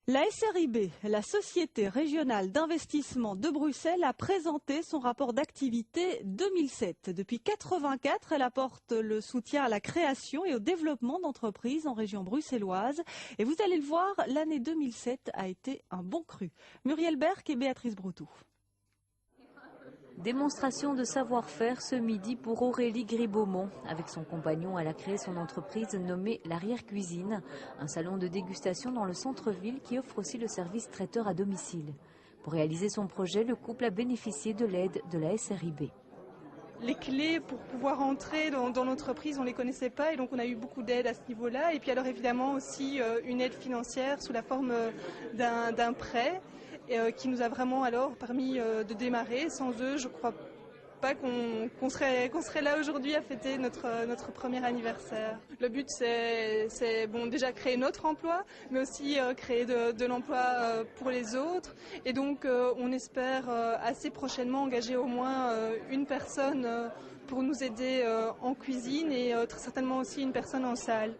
La SRIB, la Société régionale d'investissement de Bruxelles, a présenté son rapport d'activité 2007. Depuis 1984, elle apporte le soutien à la création et au développement d'entreprises en région bruxelloise. Et vous allez le voir, l'année 2007 a été un bon cru. Muriel Berck et Béatrice Broutou. Démonstration de savoir-faire ce midi pour Aurélie Gribaumont. Avec son compagnon, elle a créé son entreprise nommée l'Arrière-Cuisine, un salon de dégustation dans le centre-ville qui offre aussi le service traiteur à domicile. Pour réaliser son projet, le couple a bénéficié de l'aide de la SRIB. Les clés pour pouvoir entrer dans l'entreprise, on ne les connaissait pas et donc on a eu beaucoup d'aide à ce niveau-là. Et puis alors évidemment aussi une aide financière sous la forme d'un prêt qui nous a vraiment alors permis de démarrer. Sans eux, je ne crois pas qu'on serait là aujourd'hui à fêter notre premier anniversaire. Le but c'est bon, déjà créer notre emploi, mais aussi créer de l'emploi pour les autres. Et donc on espère assez prochainement engager au moins une personne pour nous aider en cuisine et très certainement aussi une personne en salle.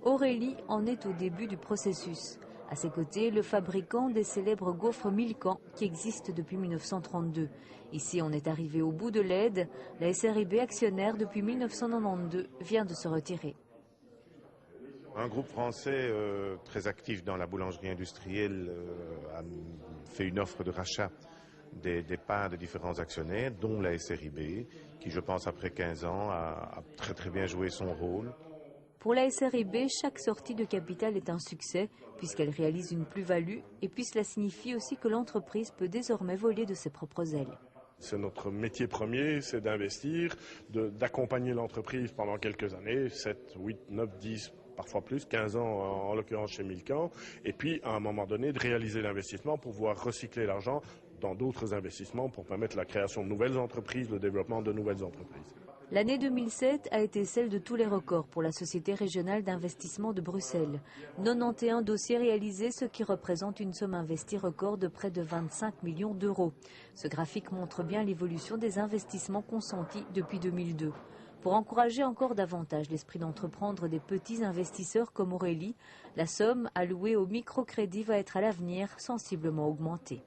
Aurélie en est au début du processus. À ses côtés, le fabricant des célèbres gaufres Milkan qui existent depuis 1932. Ici, on est arrivé au bout de l'aide. La SRIB, actionnaire depuis 1992, vient de se retirer. Un groupe français très actif dans la boulangerie industrielle a fait une offre de rachat des parts de différents actionnaires, dont la SRIB, qui, je pense, après 15 ans, a très bien joué son rôle. Pour la SRIB, chaque sortie de capital est un succès, puisqu'elle réalise une plus-value, et puis cela signifie aussi que l'entreprise peut désormais voler de ses propres ailes. C'est notre métier premier, c'est d'investir, d'accompagner l'entreprise pendant quelques années, 7, 8, 9, 10, parfois plus, 15 ans en l'occurrence chez Milkan, et puis à un moment donné de réaliser l'investissement pour pouvoir recycler l'argent dans d'autres investissements pour permettre la création de nouvelles entreprises, le développement de nouvelles entreprises. L'année 2007 a été celle de tous les records pour la Société régionale d'investissement de Bruxelles. 91 dossiers réalisés, ce qui représente une somme investie record de près de 25 millions d'euros. Ce graphique montre bien l'évolution des investissements consentis depuis 2002. Pour encourager encore davantage l'esprit d'entreprendre des petits investisseurs comme Aurélie, la somme allouée au microcrédit va être à l'avenir sensiblement augmentée.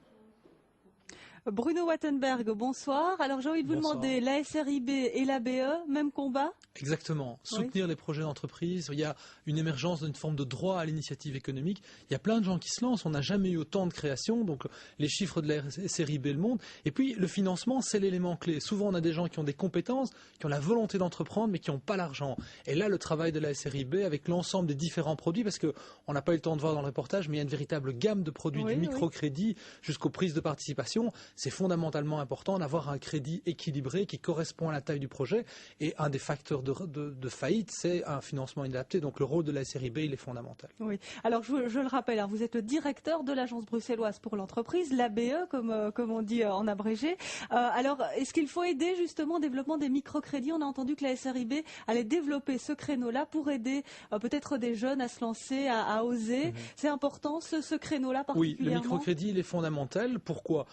Bruno Wattenberg, bonsoir. Alors j'ai envie de vous demander, la SRIB et la BE, même combat? Exactement. Soutenir les projets d'entreprise. Il y a une émergence d'une forme de droit à l'initiative économique. Il y a plein de gens qui se lancent. On n'a jamais eu autant de création. Donc les chiffres de la SRIB le montrent. Et puis le financement, c'est l'élément clé. Souvent on a des gens qui ont des compétences, qui ont la volonté d'entreprendre, mais qui n'ont pas l'argent. Et là, le travail de la SRIB avec l'ensemble des différents produits, parce qu'on n'a pas eu le temps de voir dans le reportage, mais il y a une véritable gamme de produits du microcrédit jusqu'aux prises de participation. C'est fondamentalement important d'avoir un crédit équilibré qui correspond à la taille du projet. Et un des facteurs de faillite, c'est un financement inadapté. Donc le rôle de la SRIB, il est fondamental. Oui. Alors je le rappelle, vous êtes le directeur de l'agence bruxelloise pour l'entreprise, l'ABE, comme on dit en abrégé. Alors est-ce qu'il faut aider justement au développement des microcrédits? On a entendu que la SRIB allait développer ce créneau-là pour aider peut-être des jeunes à se lancer, à oser. C'est important ce créneau-là particulièrement? Oui, le microcrédit, il est fondamental. Pourquoi?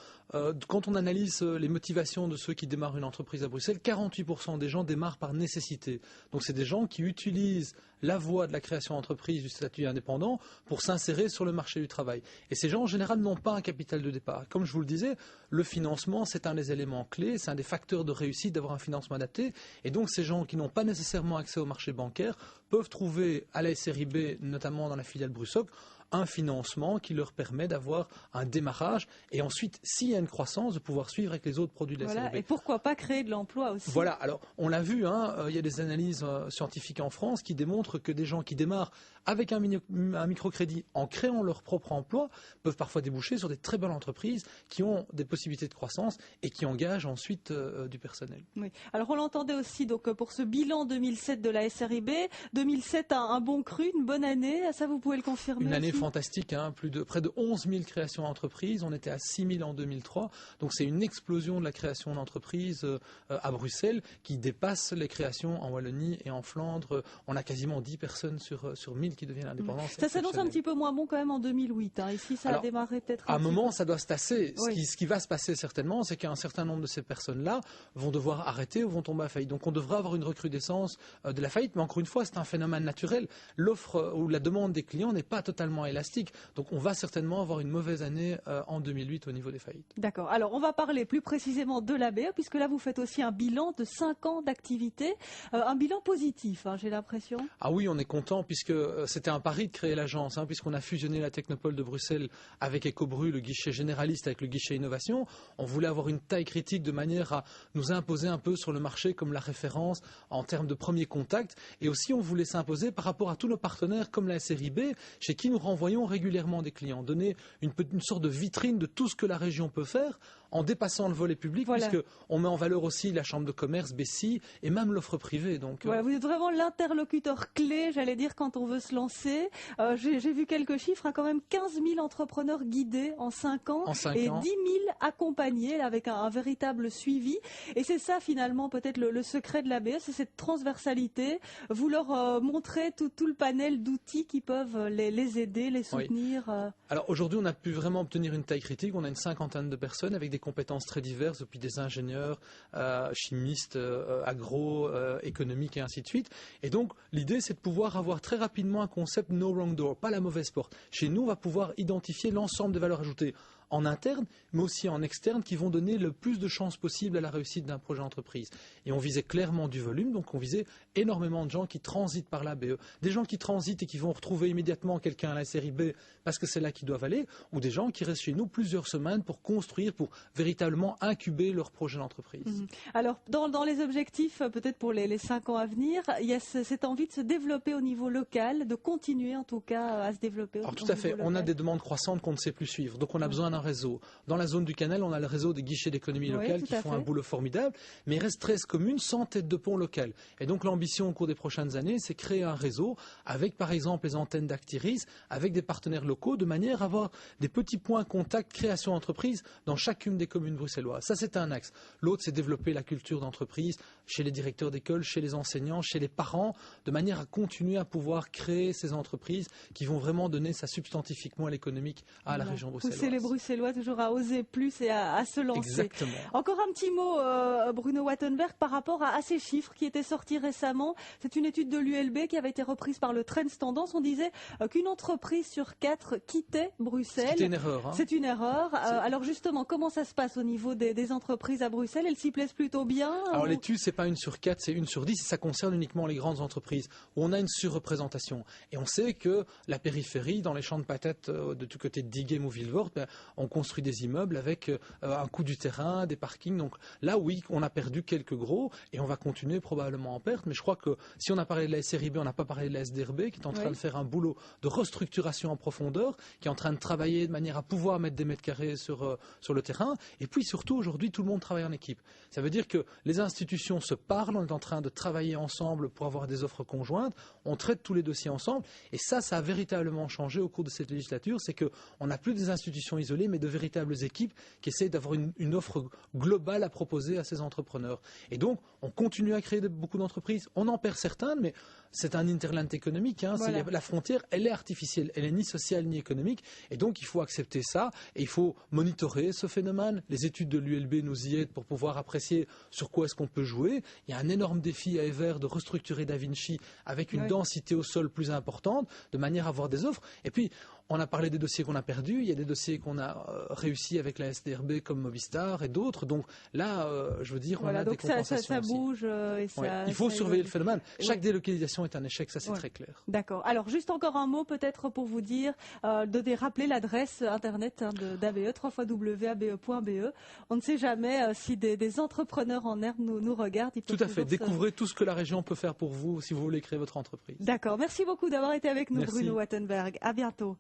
Quand on analyse les motivations de ceux qui démarrent une entreprise à Bruxelles, 48% des gens démarrent par nécessité. Donc c'est des gens qui utilisent la voie de la création d'entreprise, du statut indépendant, pour s'insérer sur le marché du travail. Et ces gens, en général, n'ont pas un capital de départ. Comme je vous le disais, le financement, c'est un des éléments clés, c'est un des facteurs de réussite d'avoir un financement adapté. Et donc ces gens qui n'ont pas nécessairement accès au marché bancaire peuvent trouver à la SRIB, notamment dans la filiale Brussoc, un financement qui leur permet d'avoir un démarrage et ensuite, s'il y a une croissance, de pouvoir suivre avec les autres produits de la SRIB. Et pourquoi pas créer de l'emploi aussi? Voilà, alors on l'a vu, il y a des analyses scientifiques en France qui démontrent que des gens qui démarrent avec un microcrédit en créant leur propre emploi peuvent parfois déboucher sur des très bonnes entreprises qui ont des possibilités de croissance et qui engagent ensuite du personnel. Oui. Alors on l'entendait aussi donc pour ce bilan 2007 de la SRIB, 2007 un bon cru, une bonne année, ça vous pouvez le confirmer? Une année fantastique, près de 11 000 créations d'entreprises, on était à 6 000 en 2003, donc c'est une explosion de la création d'entreprises à Bruxelles qui dépasse les créations en Wallonie et en Flandre. On a quasiment 10 personnes sur 1000 qui deviennent indépendants. Ça s'annonce un petit peu moins bon quand même en 2008. Ici, ça a démarré peut-être à un moment, ça doit se tasser. Oui. Ce qui va se passer certainement, c'est qu'un certain nombre de ces personnes-là vont devoir arrêter ou vont tomber à faillite. Donc on devrait avoir une recrudescence de la faillite, mais encore une fois, c'est un phénomène naturel. L'offre ou la demande des clients n'est pas totalement élastique. Donc on va certainement avoir une mauvaise année en 2008 au niveau des faillites. D'accord. Alors on va parler plus précisément de l'ABE, puisque là vous faites aussi un bilan de 5 ans d'activité, un bilan positif, j'ai l'impression. Ah oui, on est content puisque c'était un pari de créer l'agence, puisqu'on a fusionné la Technopole de Bruxelles avec Ecobru, le guichet généraliste avec le guichet innovation. On voulait avoir une taille critique de manière à nous imposer un peu sur le marché comme la référence en termes de premier contact. Et aussi, on voulait s'imposer par rapport à tous nos partenaires comme la SRIB, chez qui nous renvoyons régulièrement des clients. Donner une sorte de vitrine de tout ce que la région peut faire en dépassant le volet public, voilà. puisqu'on met en valeur aussi la chambre de commerce, Bessie, et même l'offre privée. Donc, voilà, vous êtes vraiment l'interlocuteur clé, j'allais dire, quand on veut se lancer. J'ai vu quelques chiffres, quand même 15 000 entrepreneurs guidés en 5 ans et 10 000 accompagnés avec un véritable suivi. Et c'est ça finalement peut-être le secret de l'ABE, c'est cette transversalité. Vous leur montrez tout le panel d'outils qui peuvent les aider, les soutenir. Oui. Alors aujourd'hui, on a pu vraiment obtenir une taille critique. On a une 50aine de personnes avec des compétences très diverses, depuis des ingénieurs, chimistes, agro, économiques et ainsi de suite. Et donc l'idée, c'est de pouvoir avoir très rapidement un concept no wrong door, pas la mauvaise porte. Chez nous, on va pouvoir identifier l'ensemble des valeurs ajoutées en interne, mais aussi en externe, qui vont donner le plus de chances possible à la réussite d'un projet entreprise. Et on visait clairement du volume, donc on visait énormément de gens qui transitent par l'ABE. Des gens qui transitent et qui vont retrouver immédiatement quelqu'un à la SRIB parce que c'est là qu'ils doivent aller, ou des gens qui restent chez nous plusieurs semaines pour construire, pour véritablement incuber leur projet d'entreprise. Alors, dans les objectifs, peut-être pour les 5 ans à venir, il y a cette envie de se développer au niveau local, de continuer en tout cas à se développer au niveau local. Tout à fait. On a des demandes croissantes qu'on ne sait plus suivre. Donc on a besoin d'un réseau. Dans la zone du Canal, on a le réseau des guichets d'économie locale qui font un boulot formidable, mais il reste 13 communes sans tête de pont locale. Et donc l'ambition au cours des prochaines années, c'est créer un réseau avec par exemple les antennes d'Actiris, avec des partenaires locaux, de manière à avoir des petits points contact création d'entreprise dans chacune des communes bruxelloises. Ça, c'est un axe. L'autre, c'est développer la culture d'entreprise chez les directeurs d'école, chez les enseignants, chez les parents, de manière à continuer à pouvoir créer ces entreprises qui vont vraiment donner ça substantifiquement à l'économique à la région bruxelloise. Pousser les Bruxellois toujours à oser plus et à se lancer. Exactement. Encore un petit mot, Bruno Wattenberg, par rapport à ces chiffres qui étaient sortis récemment. C'est une étude de l'ULB qui avait été reprise par le Trends Tendance. On disait qu'une entreprise sur 4 quittait Bruxelles. C'était une erreur. C'est une erreur. Alors justement, comment ça se passe au niveau des entreprises à Bruxelles? Elles s'y plaisent plutôt bien? Alors l'étude, c'est pas 1 sur 4, c'est 1 sur 10. Et ça concerne uniquement les grandes entreprises où on a une surreprésentation. Et on sait que la périphérie, dans les champs de patates de tout côté de Diegem ou Villevort, on construit des immeubles avec un coût du terrain, des parkings. Donc là, oui, on a perdu quelques gros et on va continuer probablement en perte. Mais je crois que si on a parlé de la SRIB, on n'a pas parlé de la SDRB qui est en train de faire un boulot de restructuration en profondeur, qui est en train de travailler de manière à pouvoir mettre des mètres carrés sur le terrain. Et puis surtout, aujourd'hui, tout le monde travaille en équipe. Ça veut dire que les institutions se parlent, on est en train de travailler ensemble pour avoir des offres conjointes, on traite tous les dossiers ensemble. Et ça a véritablement changé au cours de cette législature. C'est qu'on n'a plus des institutions isolées, mais de véritables équipes qui essayent d'avoir une offre globale à proposer à ces entrepreneurs. Et donc, on continue à créer beaucoup d'entreprises. On en perd certaines, mais c'est un hinterland économique. Voilà. La frontière, elle est artificielle. Elle est ni sociale ni économique. Et donc, il faut accepter ça. Et il faut monitorer ce phénomène. Les études de l'ULB nous y aident pour pouvoir apprécier sur quoi est-ce qu'on peut jouer. Il y a un énorme défi à Evere de restructurer Da Vinci avec une densité au sol plus importante, de manière à avoir des offres. Et puis, on a parlé des dossiers qu'on a perdus, il y a des dossiers qu'on a réussi avec la SDRB comme Movistar et d'autres. Donc là, je veux dire, on a des compensations ça bouge. Et il faut surveiller le phénomène. Chaque délocalisation est un échec, ça c'est très clair. D'accord. Alors juste encore un mot peut-être pour vous dire, de rappeler l'adresse internet d'ABE, www.abe.be. On ne sait jamais si des entrepreneurs en herbe nous regardent. Tout à fait. Découvrez tout ce que la région peut faire pour vous si vous voulez créer votre entreprise. D'accord. Merci beaucoup d'avoir été avec nous, Bruno Wattenberg. À bientôt.